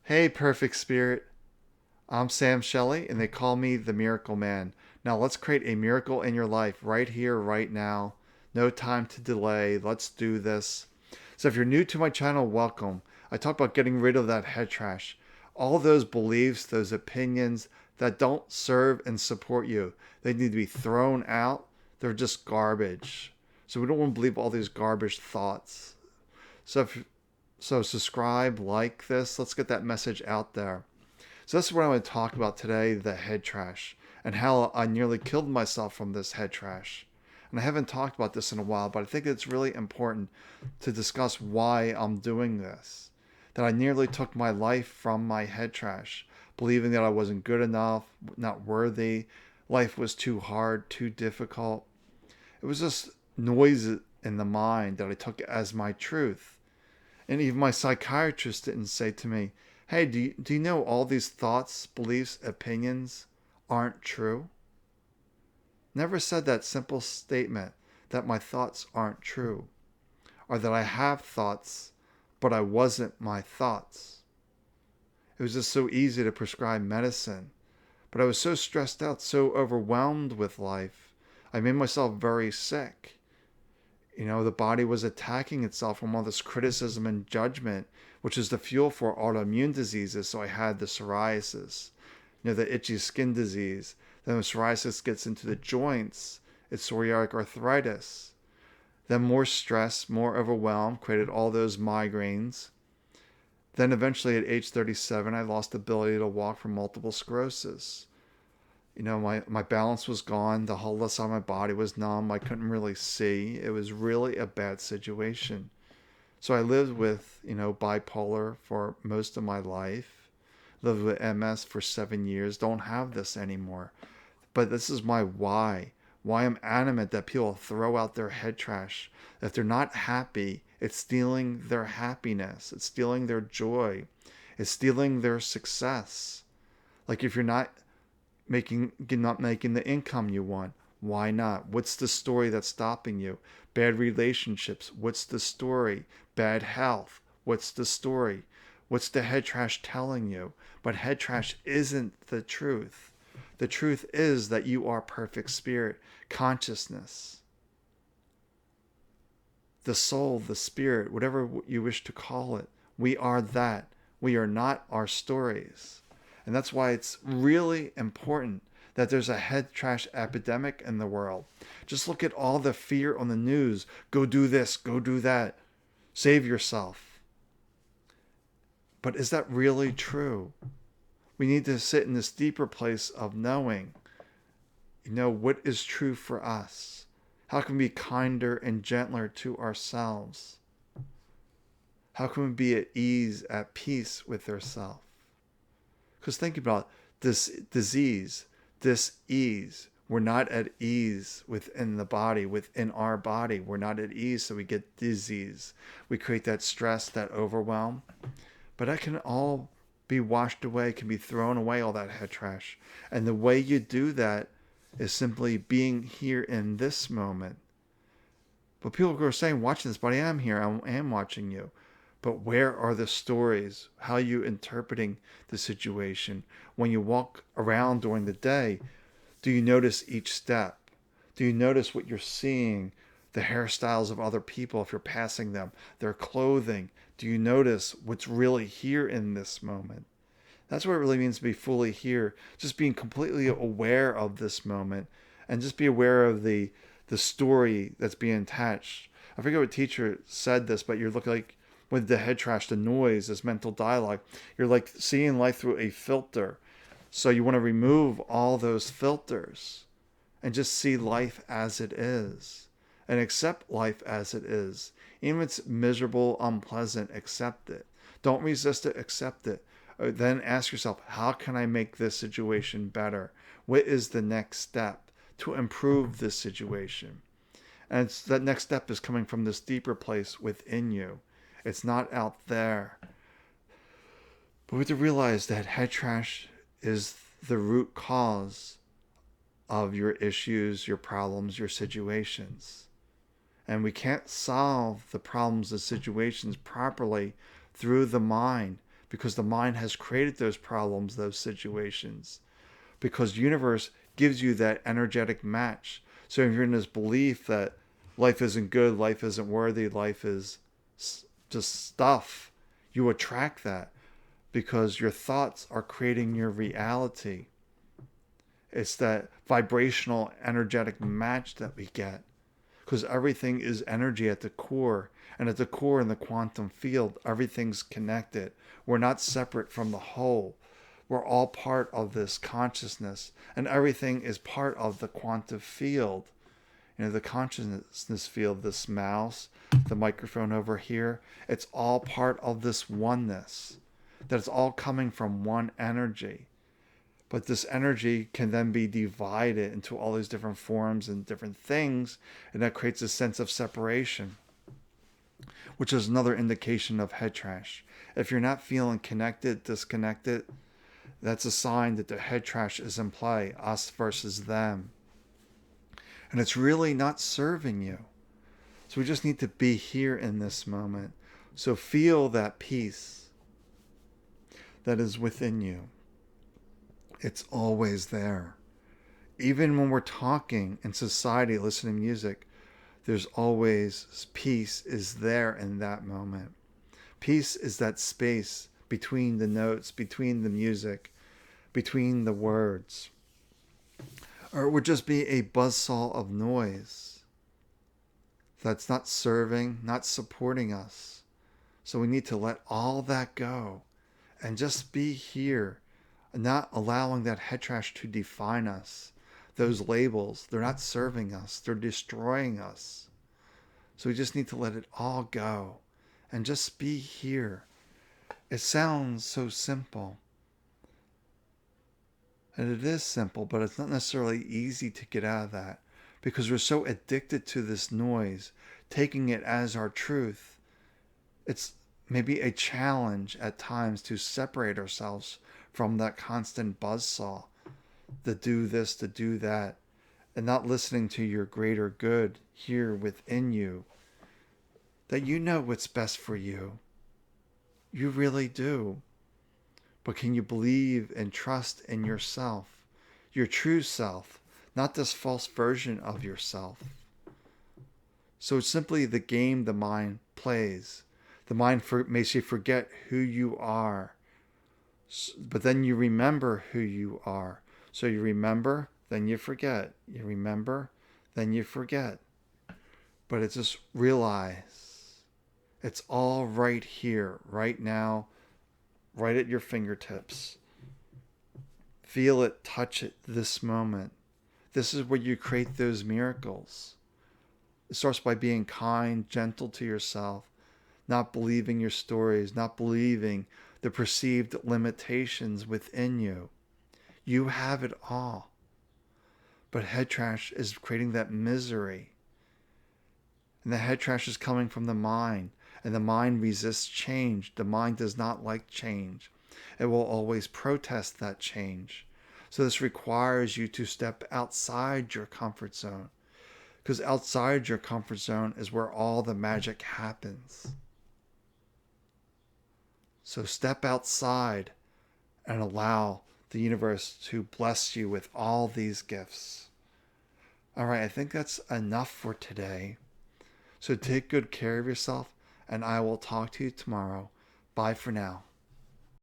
Hey, perfect spirit. I'm Sam Shelley, and they call me the Miracle Man. Now, let's create a miracle in your life right here, right now. No time to delay. Let's do this. So, if you're new to my channel, welcome. I talk about getting rid of that head trash. All those beliefs, those opinions that don't serve and support you, they need to be thrown out. They're just garbage. So, we don't want to believe all these garbage thoughts. So, subscribe, like this. Let's get that message out there. So that's what I want to talk about today, the head trash, and how I nearly killed myself from this head trash. And I haven't talked about this in a while, but I think it's really important to discuss why I'm doing this. That I nearly took my life from my head trash, believing that I wasn't good enough, not worthy, life was too hard, too difficult. It was just noise in the mind that I took as my truth. And even my psychiatrist didn't say to me, hey, do you know all these thoughts, beliefs, opinions aren't true? Never said that simple statement that my thoughts aren't true, or that I have thoughts, but I wasn't my thoughts. It was just so easy to prescribe medicine, but I was so stressed out, so overwhelmed with life. I made myself very sick. The body was attacking itself from all this criticism and judgment, which is the fuel for autoimmune diseases. So I had the psoriasis, the itchy skin disease. Then the psoriasis gets into the joints, it's psoriatic arthritis. Then more stress, more overwhelm, created all those migraines. Then eventually at age 37, I lost the ability to walk from multiple sclerosis. My balance was gone. The whole left side of my body was numb. I couldn't really see. It was really a bad situation. So I lived with, bipolar for most of my life. Lived with MS for 7 years. Don't have this anymore. But this is my why. Why I'm adamant that people throw out their head trash. If they're not happy, it's stealing their happiness. It's stealing their joy. It's stealing their success. Like if you're not making the income you want. Why not? What's the story that's stopping you? Bad relationships. What's the story? Bad health. What's the story? What's the head trash telling you? But head trash isn't the truth. The truth is that you are perfect spirit, consciousness, the soul, the spirit, whatever you wish to call it. We are that. We are not our stories. And that's why it's really important that there's a head trash epidemic in the world. Just look at all the fear on the news. Go do this, go do that. Save yourself. But is that really true? We need to sit in this deeper place of knowing, what is true for us. How can we be kinder and gentler to ourselves? How can we be at ease, at peace with ourselves? Because think about this disease, this ease. We're not at ease within the body, within our body. We're not at ease, so we get disease. We create that stress, that overwhelm. But that can all be washed away, can be thrown away, all that head trash. And the way you do that is simply being here in this moment. But people are saying, watching this, but I am here, I am watching you. But where are the stories? How are you interpreting the situation? When you walk around during the day, do you notice each step? Do you notice what you're seeing? The hairstyles of other people if you're passing them, their clothing. Do you notice what's really here in this moment? That's what it really means to be fully here. Just being completely aware of this moment and just be aware of the story that's being attached. I forget what teacher said this, but you're looking like with the head trash, the noise, this mental dialogue, you're like seeing life through a filter. So you want to remove all those filters and just see life as it is and accept life as it is. Even if it's miserable, unpleasant, accept it. Don't resist it, accept it. Then ask yourself, how can I make this situation better? What is the next step to improve this situation? And that next step is coming from this deeper place within you. It's not out there. But we have to realize that head trash is the root cause of your issues, your problems, your situations. And we can't solve the problems and situations properly through the mind because the mind has created those problems, those situations, because the universe gives you that energetic match. So if you're in this belief that life isn't good, life isn't worthy, life is just stuff, you attract that because your thoughts are creating your reality. It's that vibrational, energetic match that we get because everything is energy at the core. And at the core in the quantum field, everything's connected. We're not separate from the whole. We're all part of this consciousness, and everything is part of the quantum field. The consciousness field, this mouse, the microphone over here, it's all part of this oneness. That it's all coming from one energy. But this energy can then be divided into all these different forms and different things, and that creates a sense of separation, which is another indication of head trash. If you're not feeling connected, disconnected, that's a sign that the head trash is in play, us versus them. And it's really not serving you. So we just need to be here in this moment. So feel that peace that is within you. It's always there. Even when we're talking in society, listening to music, there's always peace is there in that moment. Peace is that space between the notes, between the music, between the words. Or it would just be a buzzsaw of noise that's not serving, not supporting us. So we need to let all that go and just be here, not allowing that head trash to define us. Those labels, they're not serving us, they're destroying us. So we just need to let it all go and just be here. It sounds so simple. And it is simple, but it's not necessarily easy to get out of that because we're so addicted to this noise, taking it as our truth. It's maybe a challenge at times to separate ourselves from that constant buzzsaw, to do this, to do that, and not listening to your greater good here within you, that you know what's best for you. You really do. But can you believe and trust in yourself, your true self, not this false version of yourself? So it's simply the game the mind plays. The mind makes you forget who you are. But then you remember who you are. So you remember, then you forget. You remember, then you forget. But it's just realize it's all right here, right now, right at your fingertips. Feel it, touch it this moment. This is where you create those miracles. It starts by being kind, gentle to yourself, not believing your stories, not believing the perceived limitations within you. You have it all. But head trash is creating that misery. And the head trash is coming from the mind. And the mind resists change. The mind does not like change. It will always protest that change. So this requires you to step outside your comfort zone. Because outside your comfort zone is where all the magic happens. So step outside and allow the universe to bless you with all these gifts. All right, I think that's enough for today. So take good care of yourself, and I will talk to you tomorrow. Bye for now.